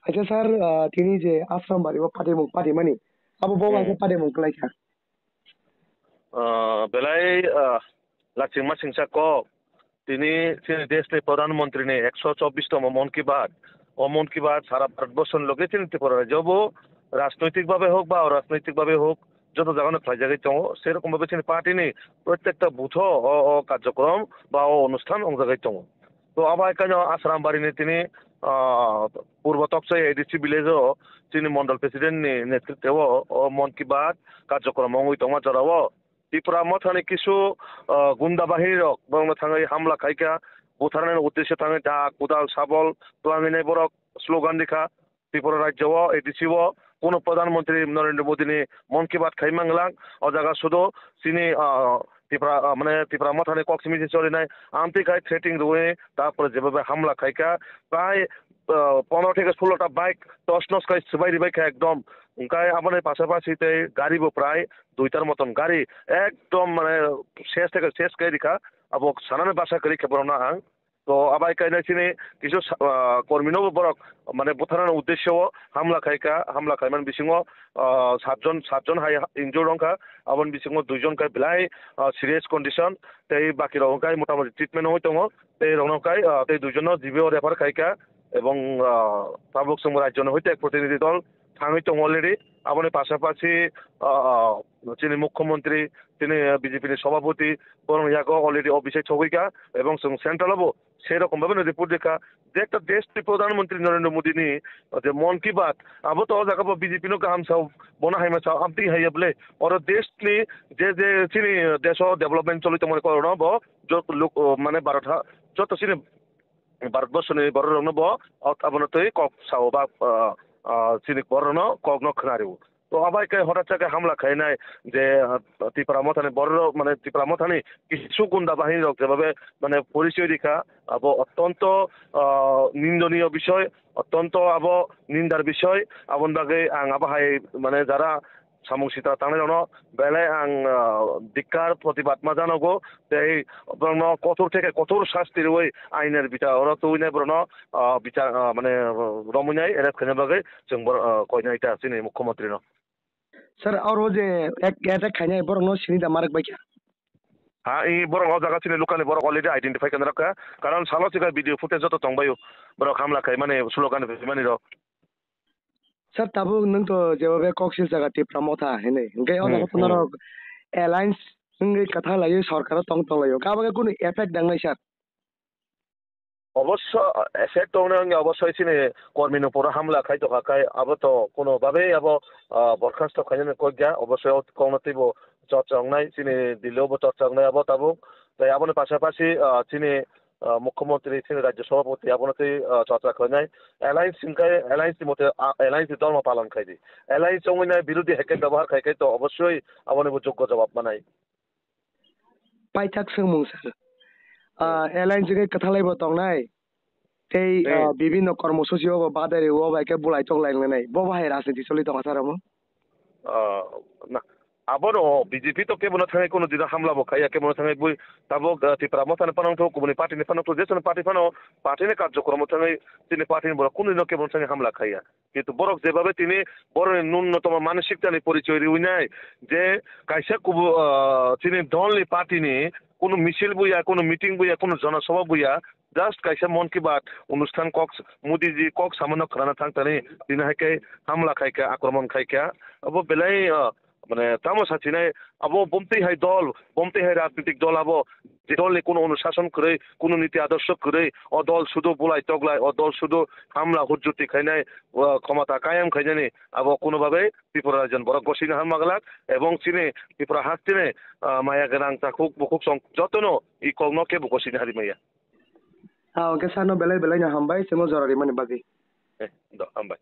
Aja sar tini je asam bari wa pati mani abu bawa ke pati mung kelai kah. Belai laksing masing sako তিনি দেশে প্রধানমন্ত্রী নে 124তম মন কি বাত ও মন কি বাত সারা ভারতবর্ষের লোকে চিন্তা করে যাব রাজনৈতিকভাবে হোক বা অরাজনৈতিকভাবে হোক যত জায়গায় প্রায় জায়গায় দङ সেরকম ভাবে তিনি পার্টিনি প্রত্যেকটা বুথ ও কার্যক্রম বা অনুষ্ঠান জায়গায় দङ তো আবার এখানে আসারামবাড়িনি তিনি পূর্ব তকসাই এডিসি ভিলেজও তিনি মন্ডল প্রেসিডেন্টনি নেতৃত্বে ও মন কি বাত কার্যক্রম দङ জরাও ত্রিপুরা মথানি কিছু গুন্ডা বাহিনী রক বরং থাঙै হামলা খাইকা বুথারনাयनि উদ্দেশ্যে থাङै দা কুদাল সাবল প্লাঙিনাय বরক স্লোগান দিখা ত্রিপুরা রাজ্যও এডিসিও কোন প্রধানমন্ত্রী নরেন্দ্র মোদীনি মন কি বাত খাইমাংলাং ও জায়গা শুধু তিনি ত্রিপুরা মথানি কক্সমিজি চলিনাय আমতি খাই থ্রেটিং রুয়ে তারপরে যেভাবে হামলা খাইকা প্রায় 15 থেকে 16টা বাইক টস নস খাই সবাই রিবাইকা একদম ওঙ্কাই আমাদের পাশাপাশি গাড়িবো প্রায় 2টার মতন গাড়ি একদম মানে শেষ থেকে শেষ করে দিখা আবো সানানে বাসা করে খেবরনা আং তো আবাই কাইনা চিনি কিছু কর্মীনবো বরক মানে বুথানার উদ্দেশ্যও হামলা খাইমান বিসিঙো সাতজন হাই ইনজুর রংখা আবন বিসিঙো 2জন কাই বিলাই সিরিয়াস কন্ডিশন তাই বাকি রংকাই মোটামুটি ট্রিটমেন্ট হই দङ তাই রংকাই তাই 2জনও জিবিও রেফার খাইকা এবং পাবলিক সংঘ রাজ্য হইতে এক প্রতিনিধি দল থাঙै দङ অলরেডি আপনি পাশাপাশি তিনি মুখ্যমন্ত্রী তিনি বিজেপির সভাপতি বরং ইয়াকে অলরেডি অফিসে ছগৈকা এবং সেন্ট্রালও সেরকম ভাবে রিপোর্ট দেখা যে একটা দেশ প্রধানমন্ত্রী নরেন্দ্র মোদীনি যে মন কি বাত আবো তো জায়গা বিজেপি গাহাম সাও বনা হাইমা সাও আমতি হাইয়াবলে ওর দেশনি যে চিনি দেশ ডেভেলপমেন্ট চলিত মনে করো ব যত লোক মানে যত চিনি ভারতবর্ষনি বড় রং ব আপনার কক সাও বা চিনি বড় কক নখনারিও তো আবার হঠাৎ থেকে হামলা খাইনায় যে ত্রিপুরা মথানি বড় মানে ত্রিপুরা মথানি কিছু গুন্ডা বাহিনী রক যেভাবে মানে পরিচয় দেখা আবো অত্যন্ত নিন্দনীয় বিষয় অত্যন্ত আবো নিন্দার বিষয় আবন বাকে আং আবাহাই মানে যারা সামুং সিতা তাংনাयनो বেলায় আং ধিক্কার প্রতিবাদ মা জানাগো এই কঠোর থেকে কঠোর শাস্তির ওই আইনের বিচার ওরা তো উইনাই বরণ বিচার মানে রমুনাই এরা খাইনা বাকে जों কইনা এটা চিনি মুখ্যমন্ত্রী ন Sir और वो जे एक अटैक खाने बरं नो सिनी दा मारक बाइका হ্যাঁ এই বড় জায়গা ছিল লোকালি বড় অলরেডি আইডেন্টিফাই কেন রাখা কারণ সালো থেকে ভিডিও ফুটেজ যত দंबायो বড় হামলা খাই মানে স্লোগান মানে র Sir tabu nung to jebabe koksil jaga tipra motha hene ngai ona kono alliance ngai katha layo sarkar tong layo kabaga kono effect dangnai sir অবশ্য এফেক্ট অনেক অবশ্যই চিনি কর্মীর উপর হামলা খাইতো খাই আবো তো কোনোভাবেই আবো বরখাস্ত খাইনে কই গিয়া অবশ্যই কৌনতিব চর্চাংনাই চিনি দিলেও চর্চাংনাই আবো তাবো তাই আবনের পাশাপাশি চিনি মুখ্যমন্ত্রী চিনি রাজ্য সভাপতি আবনতে চর্চা খাইনাই অ্যালায়েন্স মতে অ্যালায়েন্স ধর্ম পালন খাইদি অ্যালায়েন্স সংবিধানের বিরোধী হেকে ব্যবহার খাইখাই তো অবশ্যই আবনের যোগ্য জবাব মানাই পাইথাক সোংমুং sir alliance ngai katha laibo tongnai tei বিভিন্ন কর্মসূচি ও বাদারে ও বাইকে বুলাই তং লাইনলাই bo bahai রাজনীতি চলি তং সারামু না আবার বিজেপি তো কেবল থাঙে কোনো দিন হামলা বখাই কেবল থাঙে বই তাবো ত্রিপুরা মথানে পানাং তো কোবনি পার্টিনি পানাং তো যেসন পার্টি পানো পার্টিনি কার্যক্রম থাঙে তিনি পার্টিনি বড় কোন দিন কেবল থাঙে হামলা খাইয়া কিন্তু বড় যেভাবে তিনি বড় ন্যূনতম মানসিকতানি পরিচয় দিউনাই যে কাইসা কুবু তিনি দলনি পার্টিনি কোনো মিছিল বইয়া কোনো মিটিং বইয়া কোনো জনসভা বইয়া জাস্ট কাইসা মন কি বাত অনুষ্ঠান মোদীজি কক সামান্য খানা থাকতানি তিনি হাইকে হামলা খাইকা আক্রমণ খাইকা अब बेलाय মানে তামো সাচিনাই আবো বমতে হাই দল বমতে হাই রাজনৈতিক দল আবো যে দলনি কোনো অনুশাসন করে কোনো নীতি আদর্শ করে ও দল শুধু বুলাই তগলাই ও দল শুধু হামলা হুজ্জুতি খাইনাই ক্ষমতা কায়েম খাইনানি আবো কোনোভাবে ত্রিপুরা রাজ্য বড় গসিনা হামাগলাক এবং চিনে ত্রিপুরা হাসতিনে মায়া গরাং তাকুক বুকুক সং যতনো ই কগনকে বগসিনা হারি মাইয়া ওকে সানো বেলাই না হামবাই সেমো জরারি মানে বাকি হামবাই